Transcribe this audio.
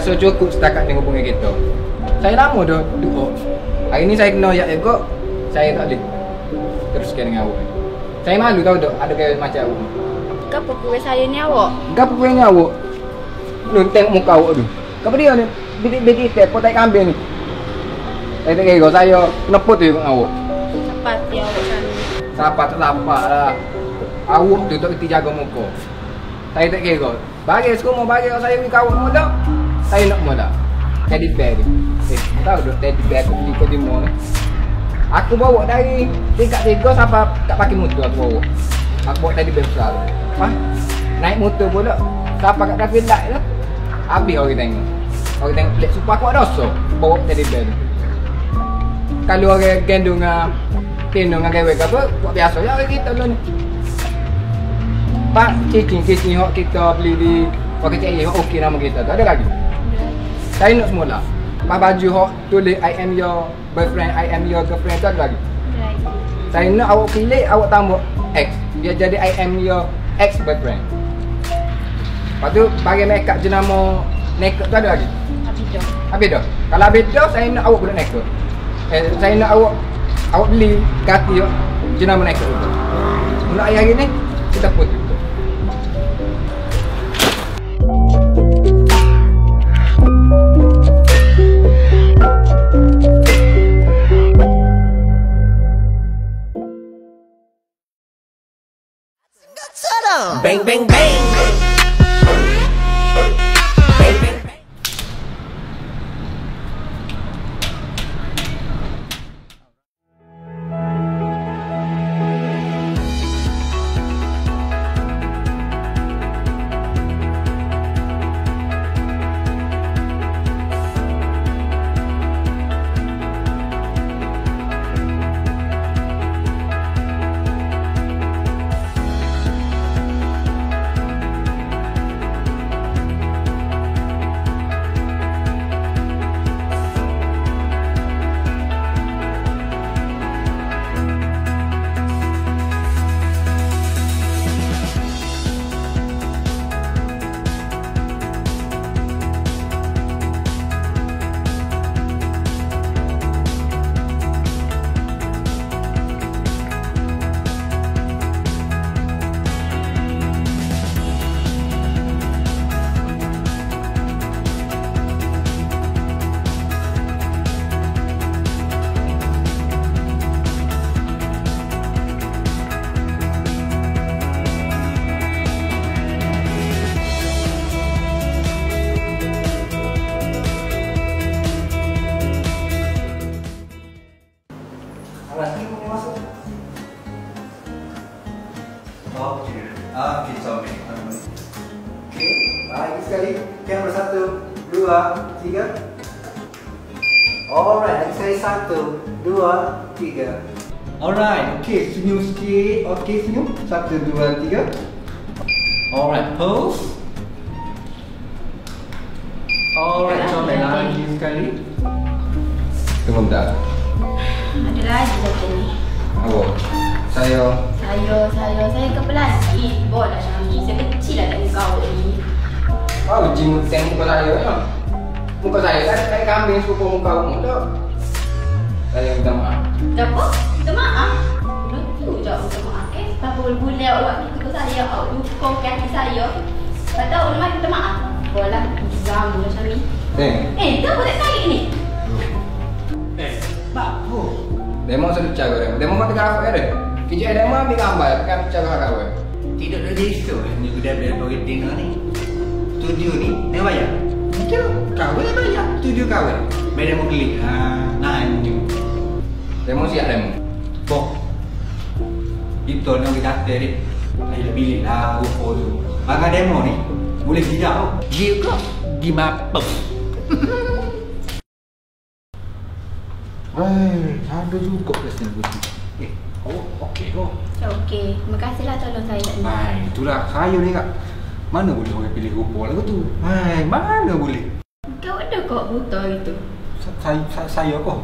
rasa cukup setakat dengan hubungan kita. Saya lama dah duduk. Hari ni saya kena ayat juga. Saya tak boleh teruskan dengan awak. Saya malu tahu tak ada gaya macam awak. Kenapa kuih saya ni awak? Kenapa kuihnya awak? Nun tengok muka awak tu. Kenapa dia ni? Bidik-bidik teh potai kambing ni. Saya tak kira saya kenapa tu dengan awak? Cepat ya awak sana. Siapa tak sabar lah. Awak tu tak kerti jaga muka. Saya tak kira. Bagi semua bagi saya pergi kawak mula. Saya nak mula. Teddy bear ni. Tahu tak teddy bear tu beli kat timur ni. Aku bawa dari tingkat 3 sampai kat parking motor aku bawa. Aku bawa teddy bear besar tu. Naik motor pula. Sampai kat traffic light tu. Habis orang tengok. Orang tengok pelik supaya aku ada dosa. Bawa teddy bear tu. Kalau orang gendong dengan tino dengan gewek apa, buat biasa je orang kita dulu ni. Pak, cicing hok kita beli di pakai cik hok okey nama kita tu. Ada lagi? Saya nak semula. Pak baju hok tulis I am your boyfriend, I am your girlfriend tu ada lagi? Saya nak awak pilih, awak tambah X. Dia jadi I am your ex boyfriend. Lepas tu bagi makeup jenama naked tu ada lagi? Habis dah. Kalau habis dah, saya nak awak budak naked. Saya nak awak beli kaki jenama naked tu. Untuk hari ni kita putih. Bang bang bang. Bang bang bang. Okey, comel. Okey, baik sekali. Kamera 1, 2, 3. Alright, lagi sekali 1, 2, 3. Alright, okey, senyum sikit. Okey, senyum. 1, 2, 3. Alright, pose. Alright, comel lagi sekali. Tunggu bentar. Ada lagi satu ni. Awak. Saya Saya kepelasi. Bola Syami. Saya kecil lah tengok kau ni. oh, jimut tengok muka saya ya. Muka saya kambing serupa muka kamu tak? Saya minta maaf. Apa? Minta maaf? Lucu je minta maaf ke? Tak boleh awak ni muka saya. Awak dukung kaki saya. Tak tahu nama minta maaf. Bola. Ganggu lah Syami. Kenapa tak tarik ni? Apa? Demo sudah cara demo mati kau ada. Kijak demo ambil gambar kan cara kau. Tidak ada isu ni sudah bagi tengok ni. Studio ni, dia bayar. Kita kau yang bayar. Studio kau. Bayar mau klik. Nah ini. Demo siap demo. Boh. Itu nak kita tadi. Ayo pilih lah UFO tu. Maka demo ni boleh tidak? Juga di map. Ada juga presiden putih. Okey kok. Okey. Terima kasihlah tolong saya ni. Itulah saya ni kak. Mana boleh orang pilih rupa lagu tu? Mana boleh? Kau ada kok buta itu? Saya kok.